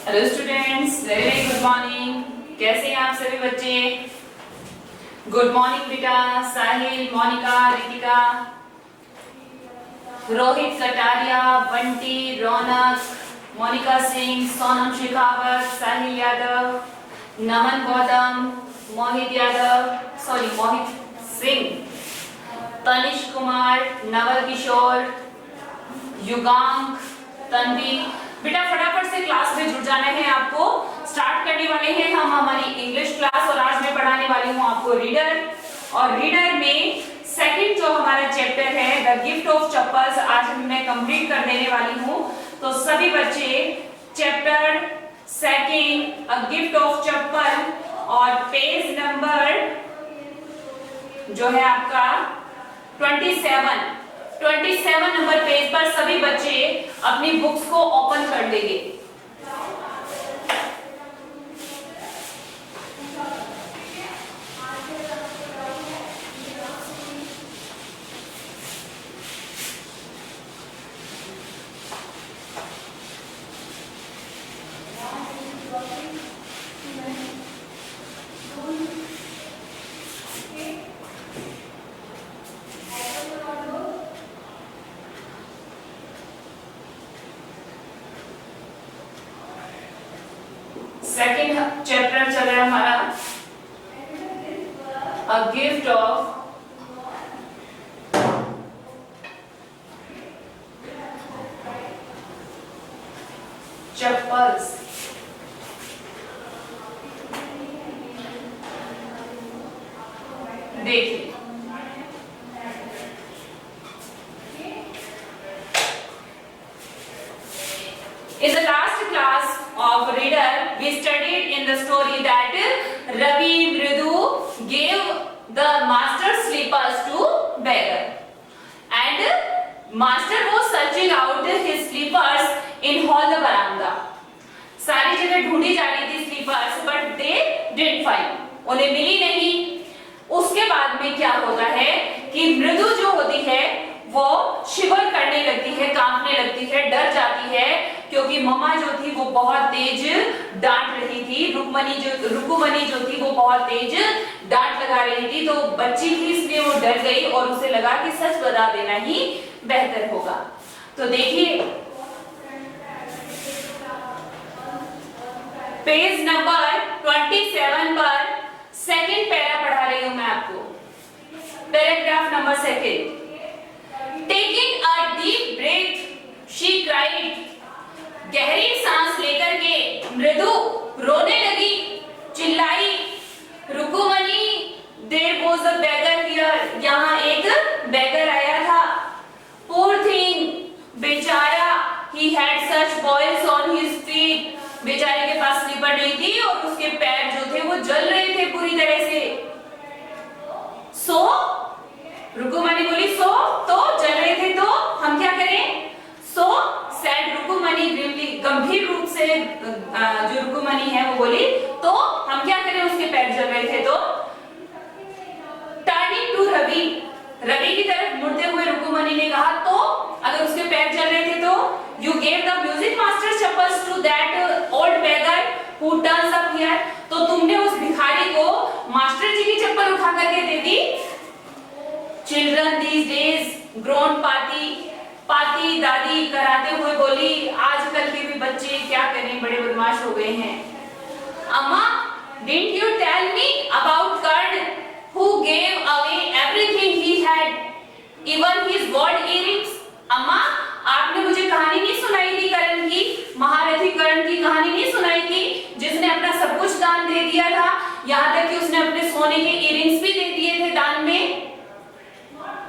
Hello students, very very good morning. कैसे हैं आप सभी बच्चे? गुड मॉर्निंग बेटा। साहिल, मोनिका, रितिका, रोहित कटारिया, बंटी, रौनक, मोनिका सिंह, सोनम शेखावत, साहिल यादव, नमन गौतम, मोहित सिंह, तनिष कुमार, नवल किशोर, युगांक, तन्वी। बेटा फटाफट से क्लास में जुड़ जाना है। आपको स्टार्ट करने वाले हैं हम हमारी इंग्लिश क्लास और आज मैं पढ़ाने वाली हूँ आपको रीडर। और रीडर में सेकंड जो हमारा चैप्टर है द गिफ्ट ऑफ चप्पल्स आज मैं कंप्लीट कर देने वाली हूँ। तो सभी बच्चे chapter second a gift of chappal और पेज नंबर जो है आपका 27 नंबर पेज पर सभी बच्चे अपनी बुक्स को ओपन कर लेंगे। सेकंड चैप्टर चल रहा है हमारा अ गिफ्ट ऑफ चप्पल्स। देखिए in the last class of reader we studied in the story that Ravi Mridu gave the master slippers to beggar and master was searching out his slippers in all the veranda। सारी जगह ढूंढी जा रही थी slippers but they didn't find, उन्हें मिली नहीं। उसके बाद में क्या होता है कि मृदु जो होती है वो शिवर करने लगती है, कांपने लगती है, डर जाती है क्योंकि मम्मा जो थी वो बहुत तेज डांट रही थी। रुकुमनी जो थी वो बहुत तेज डांट लगा रही थी। तो बच्ची थी इसलिए वो डर गई और उसे लगा कि सच बता देना ही बेहतर होगा। तो देखिए पेज नंबर 27 पर सेकंड पैरा पढ़ा रही हूं मैं आपको। Paragraph number second. Taking a deep breath, she cried। गहरी सांस लेकर के मृदु रोने लगी, चिल्लाई। रुकुमनी, there was a beggar here। यहाँ एक beggar आया था। Poor thing, बेचारा, he had such boils on his feet। बेचारे के पास स्लीपर नहीं थी और उसके पैर जो थे वो जल रहे थे पूरी तरह से। So रुकुमनी बोली सो तो जल रहे थे तो हम क्या करें? सो सैड रुकुमनी ग्रीवली, गंभीर रूप से जो रुकुमनी है वो बोली तो हम क्या करें? उसके पैर जल रहे थे तो। टर्निंग टू रवि, रवि की तरफ मुड़ते हुए रुकुमनी ने कहा तो अगर उसके पैर जल रहे थे तो you gave the music master chappals to that old beggar who turns up here. तो तुमने उस भिखारी को मास्टर जी की चप्पल उठा करके दे दी। Children these days grown पाती दादी कराते हुए बोली आजकल के भी बच्चे क्या करें, बड़े बदमाश हो गए हैं। अम्मा, didn't you tell me about Kern who gave away everything he had, even his gold earrings? अम्मा, आपने मुझे कहानी नहीं सुनाई थी कर्ण की, महारथी कर्ण की कहानी नहीं सुनाई थी जिसने अपना सब कुछ दान दे दिया था, यहाँ तक कि उसने अपने सोने के इयररिंग्स भी दे दिए थे दान में।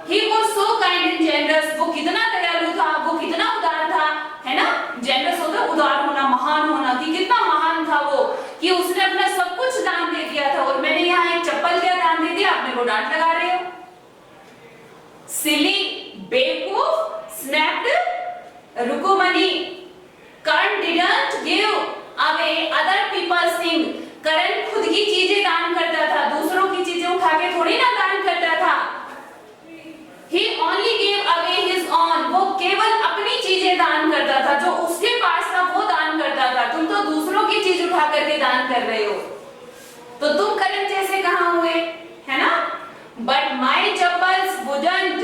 He was so kind and generous। वो कितना दयालु था, वो कितना उदार था, है ना? जेनरस होता उदार होना, महान होना, कि कितना महान था वो कि उसने अपना सब कुछ दान दे दिया था। और मैंने यहाँ एक चप्पल क्या दान दे दिया, आपने वो डांट लगा रहे हो। Silly, बेवकूफ, snapped रुकुमनी। Kern didn't give away other people's things। करण खुद की चीजें दान करता था, दूसरों की चीजें उठा के थोड़ी ना दान करता था। He only gave away his own। वो केवल अपनी चीजें दान करता था, जो उसके पास था वो दान करता था। तुम तो दूसरों दान कर रहे हो, तो तुम करण जैसे कहाँ हुए, है ना? But my chappals wouldn't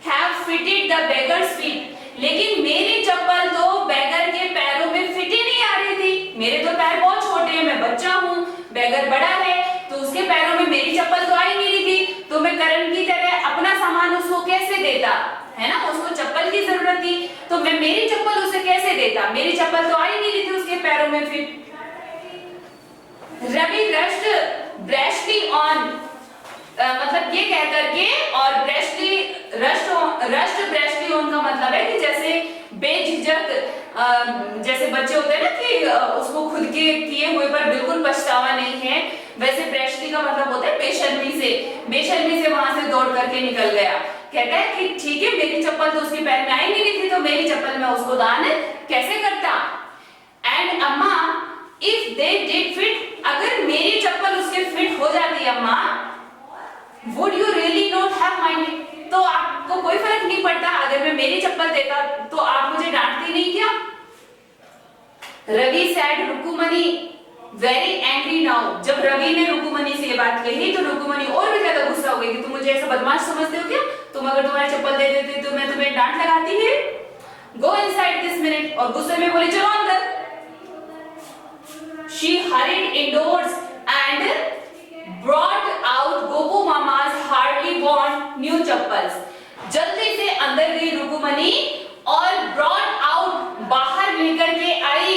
have fitted the beggars feet, लेकिन मेरी चप्पल तो बेगर के पैरों में फिट ही नहीं आ रही थी। मेरे तो पैर बहुत छोटे हैं, मैं बच्चा हूँ, बेगर बड़ा है, तो उसके पैरों में मेरी चप्पल तो आ ही नहीं रही थी। तो मैं करण की तरह अपना सामान उसको कैसे देता, है ना? उसको चप्पल की जरूरत थी, तो मैं मेरी चप्पल उसे कैसे देता? मेरी चप्पल तो आ ही नहीं रही थी उसके पैरों में फिट। रवि रश्ड ब्रैशली ऑन, मतलब ये कह करके, और रश्ड ब्रैशली ऑन का मतलब है कि जैसे बेझिझक, जैसे बच्चे होते हैं ना कि उसको खुद के किए हुए पर बिल्कुल पछतावा नहीं है, वैसे ब्रैशली का मतलब होता है बेशर्मी से वहां से दौड़ करके निकल गया। कहता है कि ठीक है, मेरी चप्पल तो उसके पैर में आई नहीं थी, तो मेरी चप्पल में उसको दान कैसे करता? एंड अम्मा इफ दे डिड फिट, अगर मेरी चप्पल उसके फिट हो जाती अम्मा, would you really not have minded, तो आपको कोई फर्क नहीं पड़ता अगर मैं मेरी चप्पल देता तो आप मुझे डांटती नहीं क्या? Ravi said Rukmini very angry now, जब रवि ने रुकुमनी से ये बात कही तो रुकुमनी और भी ज्यादा गुस्सा हो गई कि तुम मुझे ऐसा बदमाश समझते हो क्या? तुम अगर तुम्हारी चप्पल दे देते तो मैं तुम्हें डांट लगाती है। गो इनसाइड दिस मिनट, और गुस्से में बोली चलो अंदर। She hurried indoors and brought out Gopu Mama's hardly worn new chappals. जल्दी से अंदर गई रुकुमनी और brought out, बाहर लेकर के आई।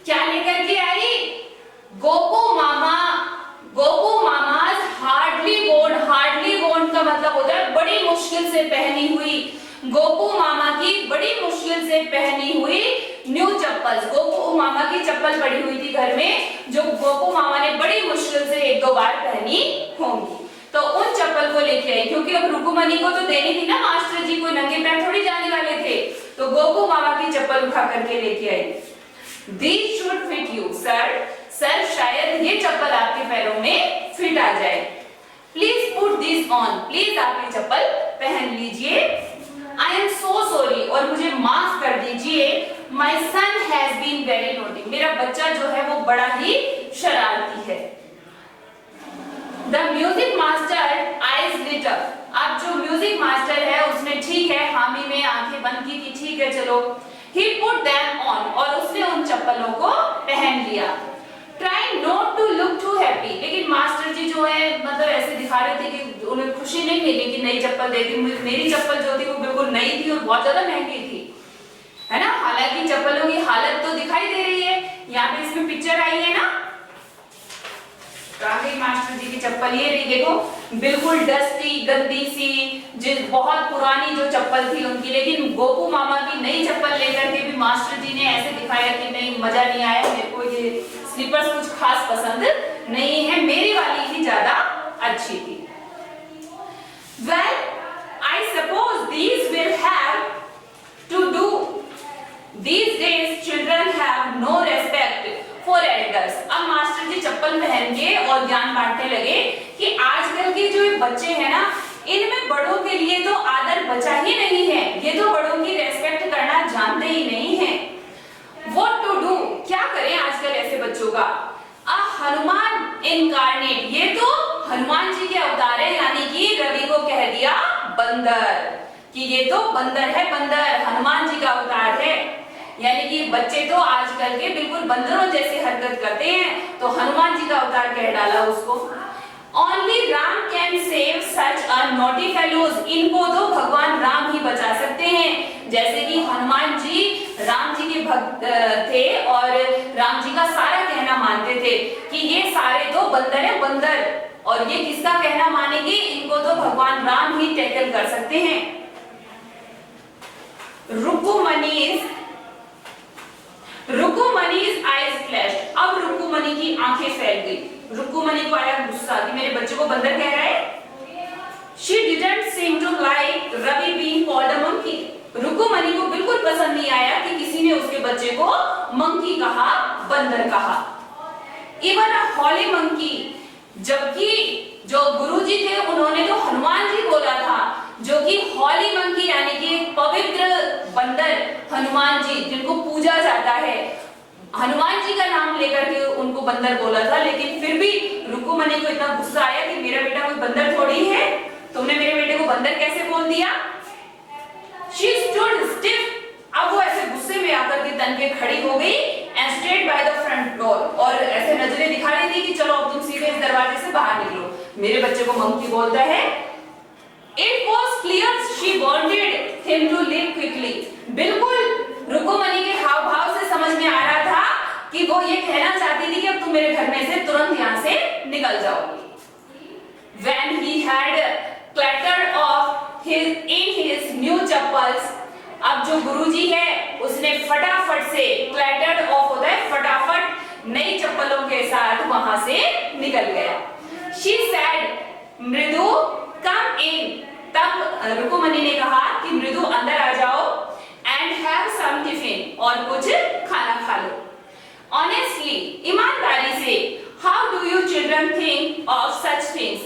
क्या लेकर के आई? गोपू मामा's hardly worn का मतलब होता है बड़ी मुश्किल से पहनी हुई, गोपू मामा की बड़ी मुश्किल से पहनी हुई न्यू चप्पल्स। गोपू मामा की चप्पल पड़ी हुई थी घर में, जो गोपू मामा ने बड़ी मुश्किल से एक दो बार पहनी होंगी, तो उन चप्पल को लेके आई, क्योंकि अब रुकुमनी को तो देनी थी ना, मास्टर जी को नंगे पैर थोड़ी जाने वाले थे, तो गोपू मामा की चप्पल उठा करके लेके आई। These should fit you, sir शायद ये चप्पल आपके पैरों में फिट आ जाए। Please put this on, please आप ये चप्पल पहन लीजिए। आई एम सो सॉरी, और मुझे माफ कर दीजिए। My son has been very naughty, मेरा बच्चा जो है वो बड़ा ही शरारती है। The music master eyes lit up, अब जो म्यूजिक मास्टर है उसने ठीक है हामी में आंखें बंद की कि ठीक है चलो। He put them on, और उसने उन चप्पलों को पहन लिया। Try not to look too happy, लेकिन मास्टर जी जो है मतलब ऐसे दिखा रहे थे कि उन्हें खुशी नहीं मिली कि नई चप्पल दे दी। मेरी चप्पल जो थी वो बिल्कुल नई थी और बहुत ज्यादा महंगी थी, है ना? हालांकि चप्पलों की हालत तो दिखाई दे रही है, यहाँ पे इसमें पिक्चर आई है ना, मास्टर जी की चप्पल ये रही, देखो बिल्कुल डस्टी गंदी सी, जिस बहुत पुरानी जो चप्पल थी उनकी। लेकिन गोपू मामा की नई चप्पल लेकर के भी मास्टर जी ने ऐसे दिखाया कि नहीं, मजा नहीं आया, मेरे को ये स्लीपर्स कुछ खास पसंद नहीं है, मेरी वाली ही ज्यादा अच्छी थी। Well, I suppose these will have to do. These days children have no respect for elders. अब मास्टर जी चप्पल पहन के और ज्ञान बांटने लगे कि आजकल के जो बच्चे हैं ना, इनमें बड़ों के लिए तो आदर बचा ही नहीं है, ये तो बड़ों की रेस्पेक्ट करना जानते ही नहीं है। What to do? क्या करें आजकल ऐसे बच्चों का? हनुमान इनकार्नेट, ये तो हनुमान जी के अवतार है, यानी कि रवि को कह दिया बंदर कि ये तो बंदर है, बंदर हनुमान जी का अवतार है। यानी कि बच्चे तो आजकल के बिल्कुल बंदरों जैसे हरकत करते हैं, तो हनुमान जी का अवतार कह डाला उसको। Only Ram can save such a naughty fellows, इनको तो भगवान राम ही बचा सकते हैं। जैसे कि हनुमान जी राम जी के भक्त थे और राम जी का सारा कहना मानते थे कि ये सारे तो बंदर है, बंदर, और ये किसका कहना मानेंगे? इनको तो भगवान राम ही टैकल कर सकते हैं। रुकुमनीज आईज फ्लैश्ड, अब रुकुमनी की आंखें फैल गई। रुकुमनी को आया गुस्सा कि मेरे बच्चे को बंदर कह रहा है। She didn't seem to like Ravi being called a monkey. रुकुमनी को बिल्कुल पसंद नहीं आया कि किसी ने उसके बच्चे को मंकी कहा, बंदर कहा। Even a holy monkey, जबकि जो गुरुजी थे उन्होंने तो हनुमान जी बोला था, जो कि हॉली मंकी यानी कि पवित्र बंदर हनुमान जी जिनको पूजा जाता है, हनुमान जी का नाम लेकर के उनको बंदर बोला था, लेकिन फिर भी रुक्मणी को इतना गुस्सा आया कि मेरा बेटा कोई बंदर थोड़ी है, तुमने मेरे बेटे को बंदर कैसे बोल दिया। She stood stiff, अब वो ऐसे गुस्से में आकर के तन के खड़ी हो गई and stayed by the front door, और ऐसे नजरें दिखा रही थी कि चलो अब तुम सीधे इस दरवाजे से बाहर निकलो, मेरे बच्चे को मंकी बोलता है। It was clear she wanted him to leave quickly, बिल्कुल रुक्मणी के हाव भाव से समझ में आ रहा था कि वो ये कहना चाहती थी कि अब तुम मेरे घर में से तुरंत यहाँ से निकल जाओ। When he had clattered off in his new chappals, अब जो गुरुजी है उसने फटाफट से, clattered off होता है फटाफट, नई चप्पलों के साथ वहां से निकल गया। She said, मृदु come in, तब रुक्मणी ने कहा कि मृदु अंदर आ जाओ, and have some tiffin, और कुछ खाना खा लो। Honestly, ईमानदारी से, how do you children think of such things?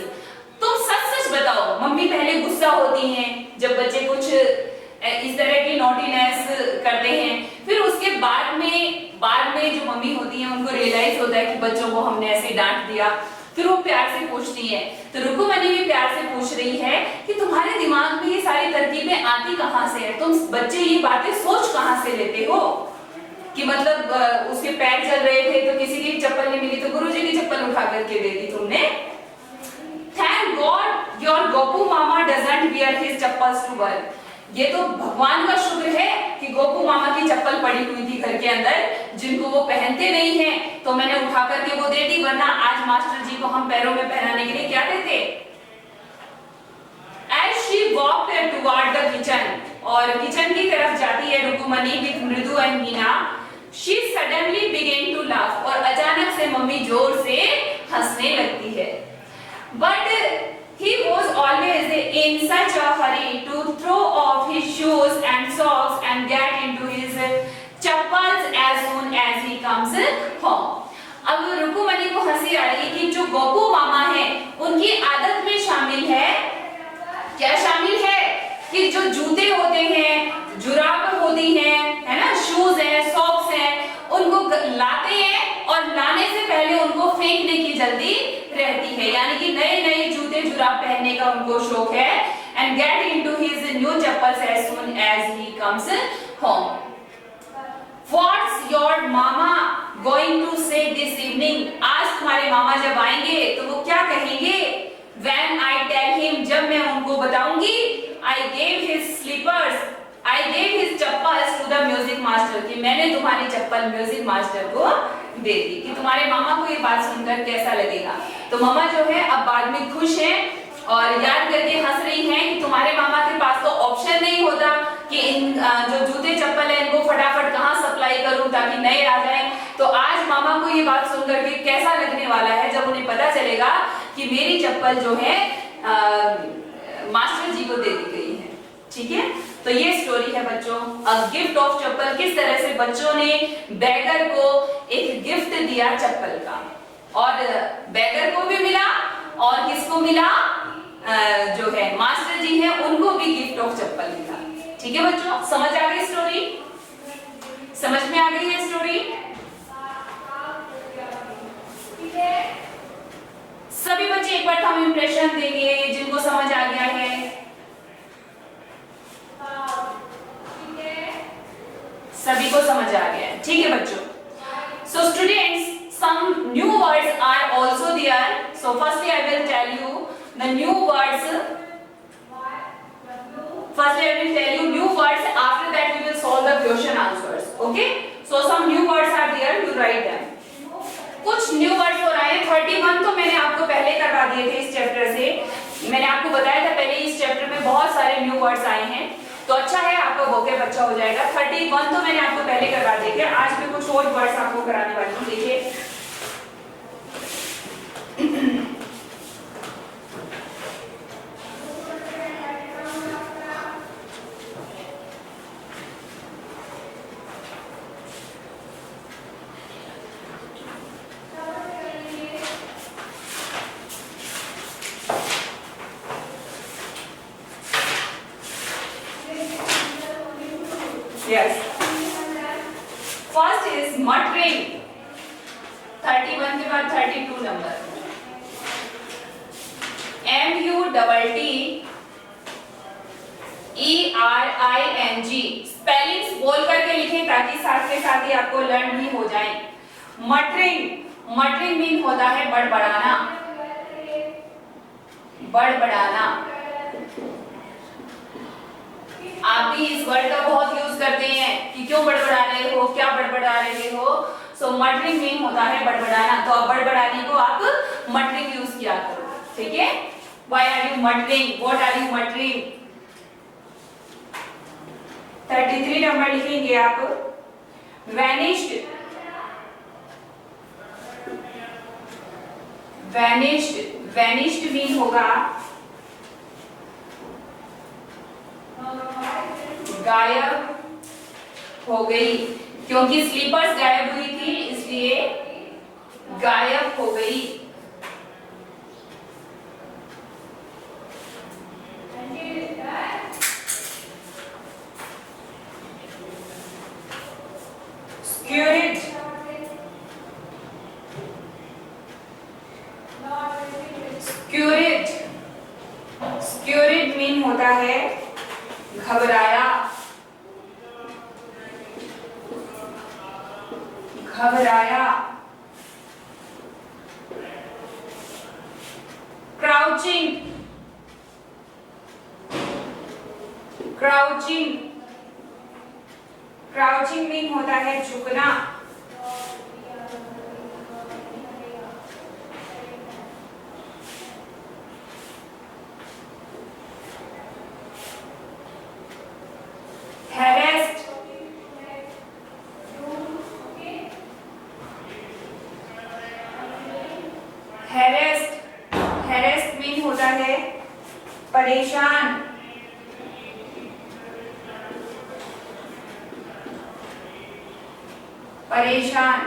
तुम सच सच बताओ, मम्मी पहले गुस्सा होती हैं जब बच्चे कुछ इस तरह की नॉटीनेस करते हैं, फिर उसके बाद में जो मम्मी होती हैं उनको रियलाइज होता है कि बच्चों को हमने ऐसे डांट दिया, फिर वो प्यार से पूछती है। तो रुक्मणी भी प्यार से पूछ रही है कि तुम्हारे दिमाग में ये सारी तरकीबें आती कहाँ से है, तुम बच्चे ये बातें सोच कहाँ से लेते हो कि मतलब उसके पैर चल रहे थे तो किसी की चप्पल नहीं मिली तो गुरुजी की चप्पल उठा करके दे दी तुमने। Thank God your Gopu mama doesn't wear his chappals to work. ये तो भगवान का शुक्र है कि गोपू मामा की चप्पल पड़ी हुई थी घर के अंदर, जिनको वो पहनते नहीं हैं, तो मैंने उठा करके वो दे दी, वरना आज मास्टर जी को हम पैरों में पहनाने के लिए क्या देते। As she walked toward the kitchen, और किचन की तरफ जाती है रुक्मणी with मृदु and Meena, she suddenly began to laugh, और अचानक से मम्मी जोर से हंसने लगती है। But he was always in such a hurry to throw off his shoes and socks and get into his chappals as soon as he comes home. अब रुक्मणी को हंसी आ रही है कि जो गोपू मामा है उनकी आदत में शामिल है, क्या शामिल है कि जो जूते होते हैं, जुराब होती हैं, है ना, शूज है, सॉक्स है, उनको लाते हैं और लाने से पहले उनको फेंकने की जल्दी रहती है, यानी कि नए नए जूते जुराब पहनने का उनको शौक है। And get into his new chappals as soon as he comes home. What's your mama going to say this evening, आज तुम्हारे मामा जब आएंगे तो वो क्या कहेंगे। व्हेन आई टेल हिम, जब मैं उनको बताऊंगी, I gave his slippers, I gave his chappals to the music master, कि मैंने तुम्हारी चप्पल म्यूजिक मास्टर को दे दी, कि तुम्हारे मामा को ये बात सुनकर कैसा लगेगा। तो मामा जो है अब बाद में खुश हैं और याद करके हंस रही हैं कि तुम्हारे मामा के पास तो ऑप्शन नहीं होता कि इन जो जूते चप्पल है इनको फटाफट कहाँ सप्लाई करूं ताकि नए आ जाएं। तो आज मामा को ये बात सुनकर के कैसा लगने वाला है जब उन्हें पता चलेगा कि मेरी चप्पल जो है मास्टर जी को दे दी गई है। ठीक है, तो ये स्टोरी है बच्चों, अ गिफ्ट ऑफ चप्पल। किस तरह से बच्चों ने बैगर को एक गिफ्ट दिया चप्पल का, और बैगर को भी मिला और किसको मिला, जो है मास्टर जी हैं उनको भी गिफ्ट ऑफ चप्पल मिला। ठीक है बच्चों, समझ आ गई स्टोरी, समझ में आ गई है स्टोरी। सभी बच्चे एक बार हम इंप्रेशन देंगे जिनको समझ आ गया है। सभी को समझ आ गया है, ठीक है बच्चों। So students, some new words are also there. So firstly I will tell you the new words. Firstly I will tell you new words. After that we will solve the question answers. Okay? So some new words are there. You write them. कुछ new words हो रहे हैं। 31 तो मैंने आपको पहले करवा दिए थे इस चैप्टर से। मैंने आपको बताया था पहले इस चैप्टर में बहुत सारे न्यू वर्ड्स आए हैं, तो अच्छा है आपका वोकैब अच्छा हो जाएगा। 31 तो मैंने आपको पहले करवा दिए थे। आज मैं कुछ और वर्ड्स आपको कराने वाली हूँ। देखिए Yes. First is is muttering. 31 के बाद 32 नंबर, MUTTERING। स्पेलिंग्स बोल करके लिखें ताकि साथ के साथ ही आपको लर्न भी हो जाए। मटरिंग, मटरिंग मीन होता है बड़बड़ाना, बड़बड़ाना। आप भी इस वर्ड का बहुत यूज करते हैं कि क्यों बड़बड़ा रहे हो, क्या बड़बड़ा रहे हो। सो मटरिंग मीन होता है बड़बड़ाना, तो अब बड़बड़ाने को आप मटरिंग यूज किया करो, ठीक है। Why are you muttering? What are you muttering? 33 number लिखेंगे आप, vanished, vanished, vanished मीन होगा गायब हो गई, क्योंकि स्लीपर्स गायब हुई थी इसलिए गायब हो गई। स्क्यूरिड, स्क्यूरिड, स्क्यूरिड मीन होता है घबराया, घबराया। क्राउचिंग, क्राउचिंग, क्राउचिंग मीन होता है झुकना। harassed, harassed, harassed मीन होता है परेशान, परेशान।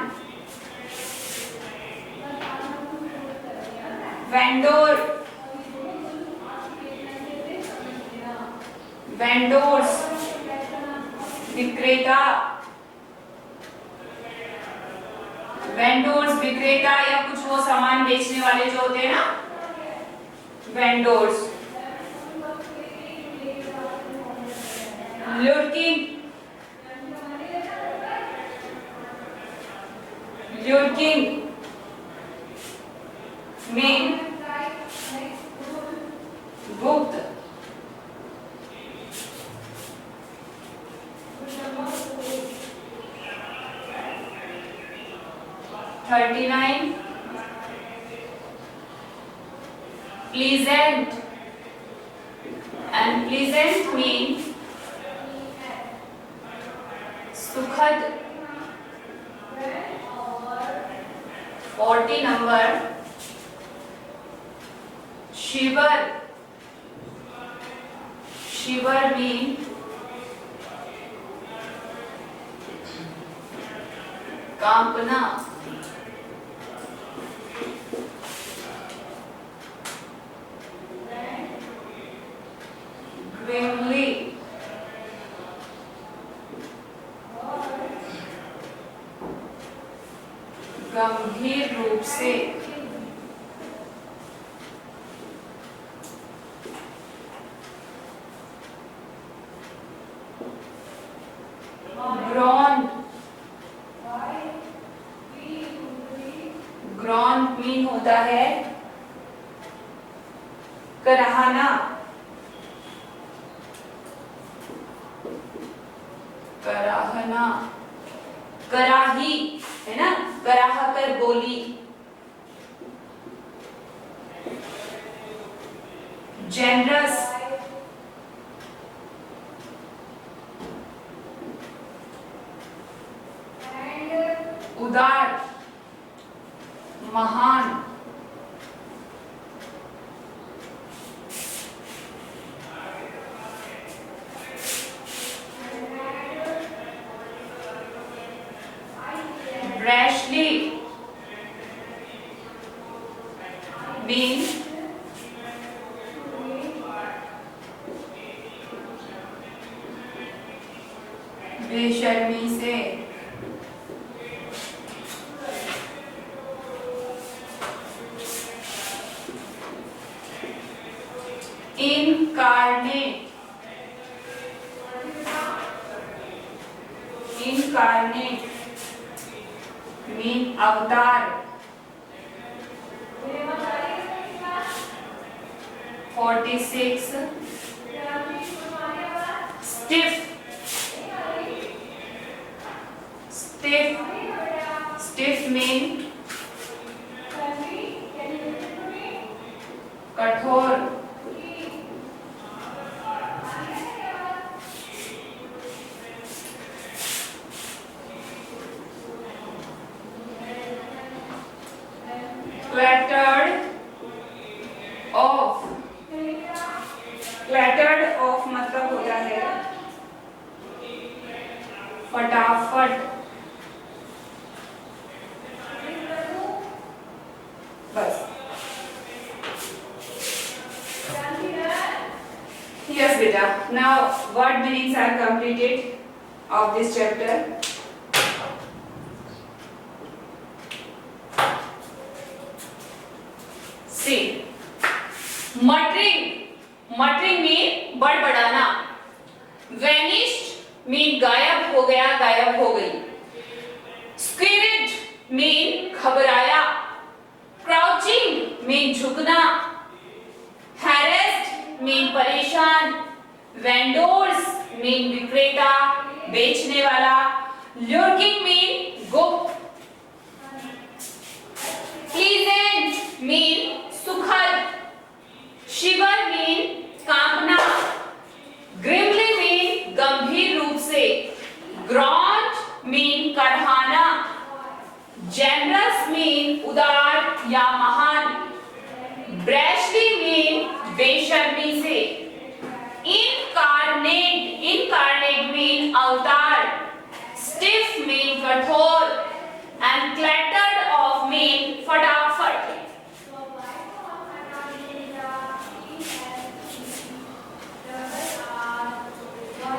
वेंडोर, वेंडोर्स, विक्रेता, वेंडोर्स विक्रेता या कुछ वो सामान बेचने वाले जो होते हैं ना, वेंडोर्स। लुर्किंग, लुर्किंग मीन गुप्त, 39 pleasant, and pleasant mean सुखद। 40 नंबर, शिवर, शिवर mean कांपना। grimly, गंभीर रूप से। ग्रॉन, ग्रॉन मीन होता है कराहना, कराहना। कराही है ना, कराह कर बोली। जेनरस, उदार, महान। rashly mean बेशर्मी से। incarnate, incarnate mean अवतार. 46 stiff, stiff, stiff mean कठोर. Clattered off, clattered off मतलब होता है फटाफट. बस. Yes beta. Now word meanings are completed of this chapter. See, muttering, muttering mean बड़बड़ाना. Vanished mean गायब हो गया, गायब हो गई. Scared mean घबराया. Crouching mean झुकना. Harassed mean परेशान. Vendors mean विक्रेता, बेचने वाला. Lurking mean गुप्त. Pleasant mean सुखद. शिवर मीन कांपना. ग्रिमली मीन गंभीर रूप से. ग्रॉन्ट मीन करहाना. जेनरस मीन उदार या महान. ब्रैशली मीन बेशर्मी से. इनकार्नेट, इनकार्नेट मीन अवतार. स्टिफ मीन कठोर. एंड क्लैटर्ड ऑफ मीन फटाफट.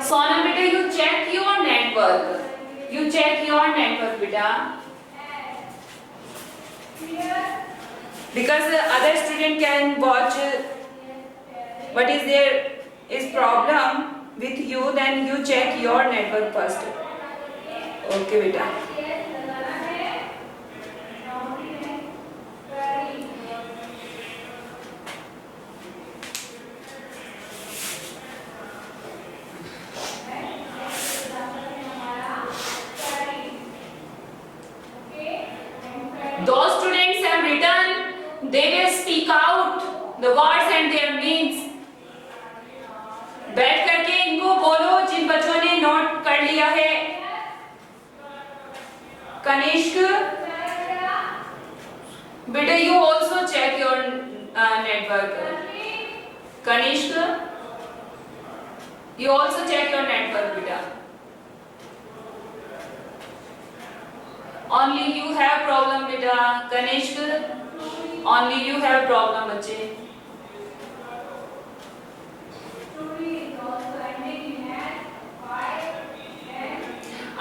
Sona beta, you check your network. You check your network beta. Because other student can watch what is there is problem with you, then you check your network first. Okay beta. Those students have written, they will speak out the words and their means. बैठ करके इनको बोलो जिन बच्चों ने note कर लिया है. कनिष्क, बेटा you also check your network. Kanishk, you also check your network beta. Only you have problem beta. Kanishk, only you have problem बच्चे.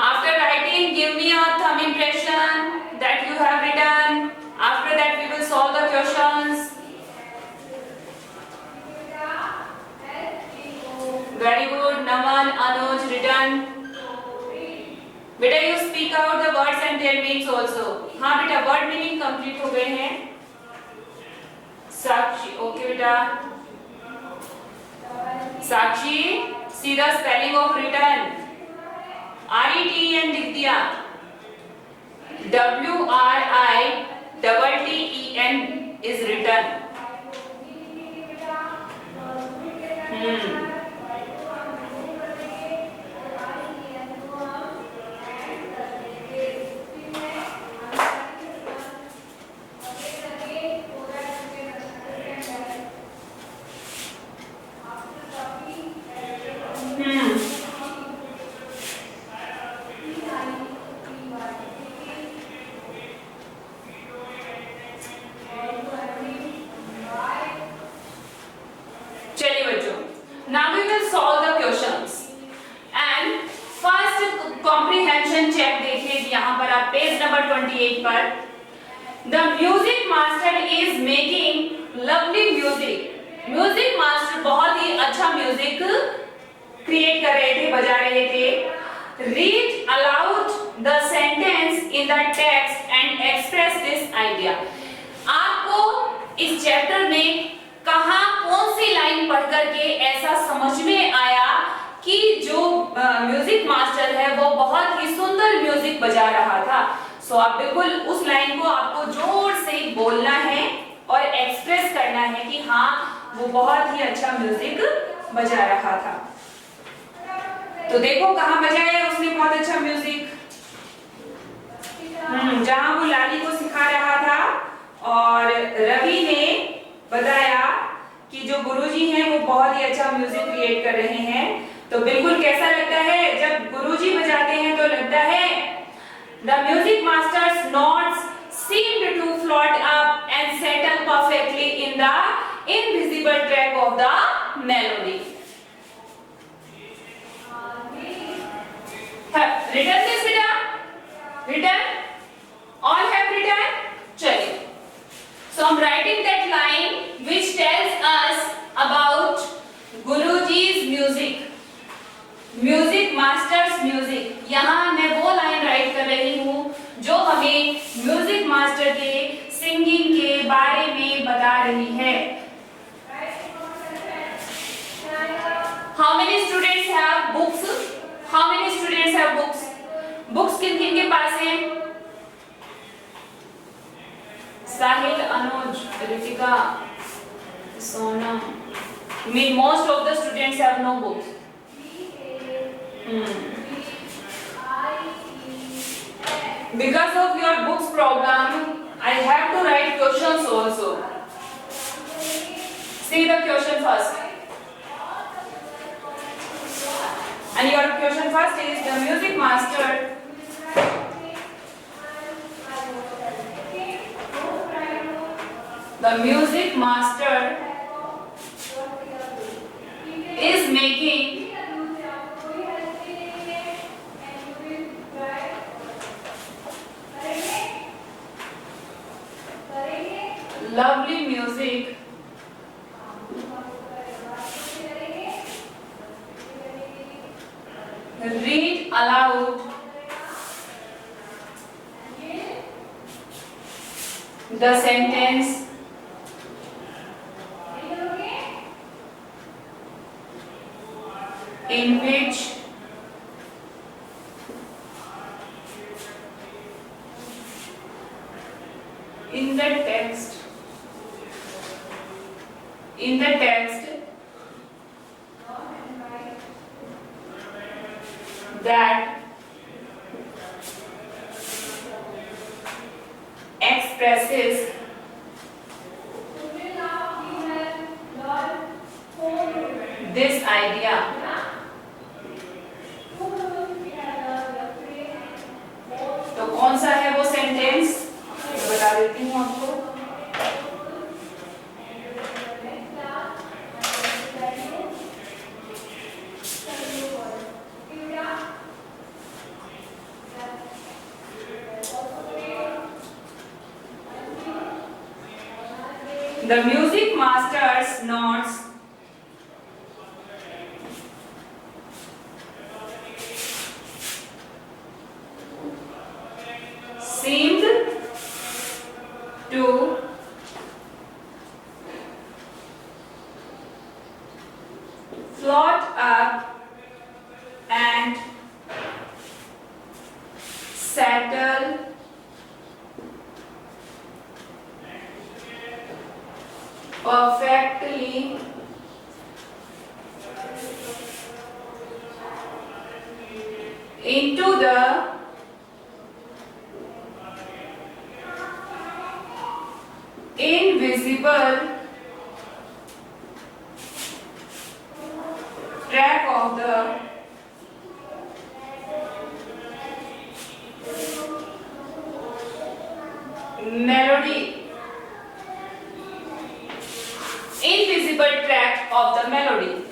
After writing, give me a thumb impression that you have written. After that, we will solve the questions. Very good. Naman, Anuj, written. बेटा you speak out the words and their meanings also. हाँ बेटा word meaning complete हो गए हैं. साक्षी, okay बेटा. साक्षी, see the spelling of written. R-E-T-E-N लिख दिया. W-R-I-T-T-E-N is written. Now we will solve the questions and first comprehension check देखिए यहाँ पर आप पेज नंबर 28 पर the music master is making lovely music. Music master बहुत ही अच्छा म्यूजिक क्रिएट कर रहे थे, बजा रहे थे। Read aloud the sentence in the text and express this idea. आपको इस चैप्टर में कहां कौन सी लाइन पढ़ करके ऐसा समझ में आया कि जो म्यूजिक मास्टर है वो बहुत ही सुंदर म्यूजिक बजा रहा था। सो आप बिल्कुल उस लाइन को आपको जोर से बोलना है और एक्सप्रेस करना है कि हाँ वो बहुत ही अच्छा म्यूजिक बजा रहा था। तो देखो कहाँ बजाया उसने बहुत अच्छा म्यूजिक, जहां वो लाली को सिखा रहा था और रवि ने बताया कि जो गुरुजी हैं वो बहुत ही अच्छा म्यूजिक क्रिएट कर रहे हैं। तो बिल्कुल कैसा लगता है जब गुरुजी बजाते हैं तो लगता है the music masters notes seemed to float up and settle perfectly in the invisible track of the melody. Have written this बेटा? Written? All have written? चलिए. So I'm writing that line which tells us about Guruji's music. Music masters music. यहाँ मैं वो line right कर रही हूँ जो हमें म्यूजिक मास्टर के सिंगिंग के बारे में बता रही है। How many students have books? How many students have books? Books किन किन के पास हैं? साहिल, अनुज, Ritika, Sonam. I mean most of the students have no books. Because of your books problem, I have to write questions also. See the question first. And your question first is the music master is making lovely music read aloud the sentence in which in the text that expresses this idea. तो कौन सा है वो sentence बता देती हूँ आपको। The music master's notes seemed to float up and settle perfectly into the invisible track of the melody. Invisible track of the melody.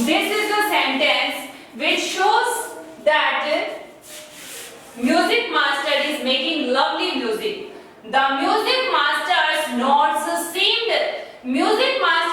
This is the sentence which shows that music master is making lovely music. The music master's notes seemed music master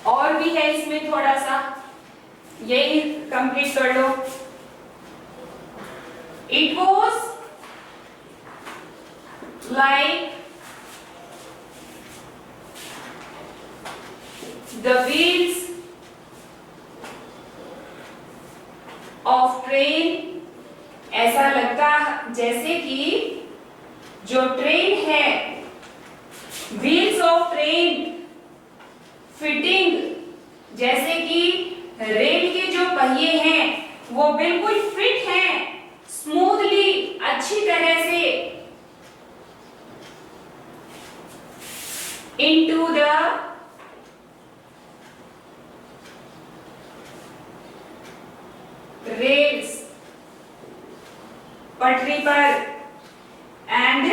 और भी है इसमें थोड़ा सा, यही complete कर लो। It was like the wheels of train, ऐसा लगता जैसे कि जो ट्रेन है, व्हील्स ऑफ ट्रेन, फिटिंग, जैसे कि रेल के जो पहिए हैं वो बिल्कुल फिट हैं, स्मूथली, अच्छी तरह से, इनटू द रेल्स, पटरी पर, एंड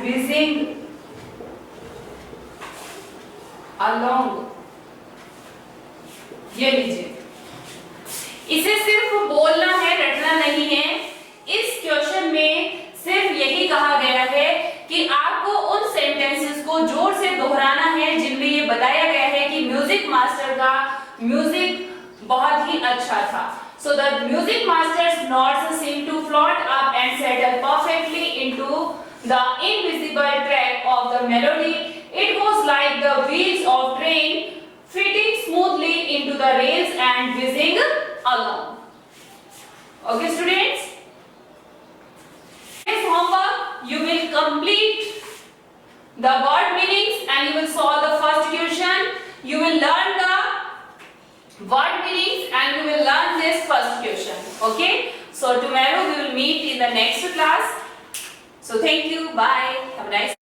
whizzing along। ये लीजिए, इसे सिर्फ बोलना है, रटना नहीं है। इस क्वेश्चन में सिर्फ यही कहा गया है कि आपको उन सेंटेंसेस को जोर से दोहराना है जिनमें ये बताया गया है कि म्यूजिक मास्टर का म्यूजिक बहुत ही अच्छा था। So the music master's notes seem to float up and settle perfectly into the invisible track of the melody. It was like the wheels of train fitting smoothly into the rails and whizzing along. Okay, students? This homework you will complete the word meanings and you will solve the first question. You will learn the word meanings and you will learn this first question. Okay? So tomorrow we will meet in the next class. So thank you. Bye. Have a nice